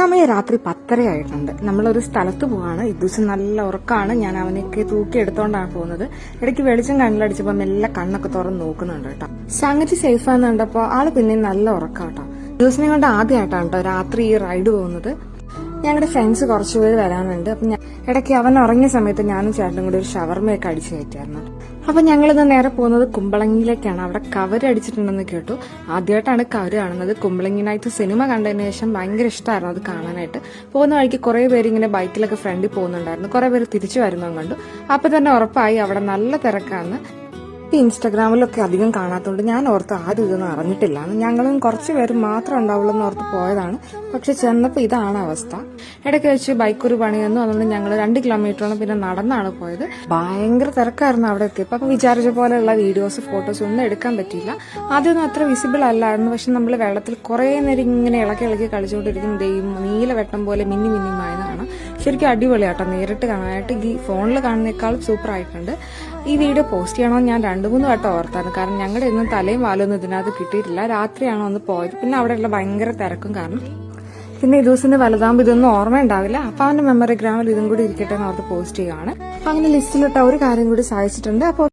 സമയം രാത്രി 10:30 ആയിട്ടുണ്ട്. നമ്മളൊരു സ്ഥലത്ത് പോവാണ്. ഇദ്ദൂസ് നല്ല ഉറക്കമാണ്. ഞാൻ അവനൊക്കെ തൂക്കി എടുത്തോണ്ടാണ് പോകുന്നത്. ഇടയ്ക്ക് വെളിച്ചം കണ്ണിലടിച്ചപ്പോ മെല്ലെ കണ്ണൊക്കെ തുറന്ന് നോക്കുന്നുണ്ട് കേട്ടോ. സംഗതി സേഫാന്ന് കണ്ടപ്പോ ആള് പിന്നെ നല്ല ഉറക്കം കേട്ടോ. ഇദ്ദൂസിനെ കൊണ്ട് ആദ്യമായിട്ടാണ് കേട്ടോ രാത്രി ഈ റൈഡ് പോകുന്നത്. ഞങ്ങളുടെ ഫ്രണ്ട്സ് കുറച്ചുപേര് വരാനുണ്ട്. അപ്പൊ ഇടയ്ക്ക് അവൻ ഉറങ്ങിയ സമയത്ത് ഞാനും ചേട്ടനും കൂടി ഒരു ഷവർമയൊക്കെ അടിച്ചു കയറ്റിയായിരുന്നു. അപ്പൊ ഞങ്ങളിന്ന് നേരെ പോകുന്നത് കുമ്പളങ്ങിയിലേക്കാണ്. അവിടെ കവര് അടിച്ചിട്ടുണ്ടെന്ന് കേട്ടു. ആദ്യമായിട്ടാണ് കവര് കാണുന്നത്. കുമ്പളങ്ങിനായിട്ട് സിനിമ കണ്ടതിന് ശേഷം ഭയങ്കര ഇഷ്ടമായിരുന്നു അത് കാണാനായിട്ട്. പോകുന്ന വഴിക്ക് കുറെ പേര് ഇങ്ങനെ ബൈക്കിലൊക്കെ ഫ്രണ്ടിൽ പോകുന്നുണ്ടായിരുന്നു. കുറെ പേര് തിരിച്ചു വരുന്നതും കണ്ടു. അപ്പൊ തന്നെ ഉറപ്പായി അവിടെ നല്ല തിരക്കാണ്. ഇൻസ്റ്റാഗ്രാമിലൊക്കെ അധികം കാണാത്തതുകൊണ്ട് ഞാൻ ഓർത്ത് ആരും ഇതൊന്നും അറിഞ്ഞിട്ടില്ല. ഞങ്ങളും കുറച്ച് പേര് മാത്രം ഉണ്ടാവുള്ളൂ എന്ന് ഓർത്ത് പോയതാണ്. പക്ഷെ ചെന്നപ്പോൾ ഇതാണ് അവസ്ഥ. ഇടയ്ക്ക് വെച്ച് ബൈക്കൊരു പണി വന്നു. അതുകൊണ്ട് ഞങ്ങൾ 2 കിലോമീറ്ററോളം പിന്നെ നടന്നാണ് പോയത്. ഭയങ്കര തിരക്കായിരുന്നു അവിടെ എത്തിയപ്പോൾ. അപ്പൊ വിചാരിച്ച പോലെയുള്ള വീഡിയോസ് ഫോട്ടോസ് ഒന്നും എടുക്കാൻ പറ്റിയില്ല. ആദ്യമൊന്നും അത്ര വിസിബിൾ അല്ലായിരുന്നു. പക്ഷെ നമ്മൾ വെള്ളത്തിൽ കുറെ നേരം ഇങ്ങനെ ഇളക്കി കളിച്ചുകൊണ്ടിരിക്കും. നീലവെട്ടം പോലെ മിന്നി മായതാണ്. ശരിക്കും അടിപൊളിയാട്ടോ നേരിട്ട് കാണാനായിട്ട്. ഈ ഫോണിൽ കാണുന്നേക്കാളും സൂപ്പർ ആയിട്ടുണ്ട്. ഈ വീഡിയോ പോസ്റ്റ് ചെയ്യണമെന്ന് ഞാൻ 2-3 വട്ടം ഓർത്താണ്. കാരണം ഞങ്ങളുടെ ഇന്നും തലയും വാലൊന്നും ഇതിനകത്ത് കിട്ടിയിട്ടില്ല. രാത്രിയാണോ ഒന്ന് പോയത്. പിന്നെ അവിടെയുള്ള ഭയങ്കര തിരക്കും കാരണം. പിന്നെ ഈ ദിവസത്തിന് വലുതാകുമ്പോൾ ഇതൊന്നും ഓർമ്മ ഉണ്ടാവില്ല. അപ്പൊ അവന്റെ മെമ്മറി ഗ്രാമിൽ ഇതും കൂടി ഇരിക്കട്ടെ എന്ന് ഓർത്ത് പോസ്റ്റ് ചെയ്യുകയാണ്. അങ്ങനെ ലിസ്റ്റിലിട്ട ഒരു കാര്യം കൂടി സാധിച്ചിട്ടുണ്ട്. അപ്പോൾ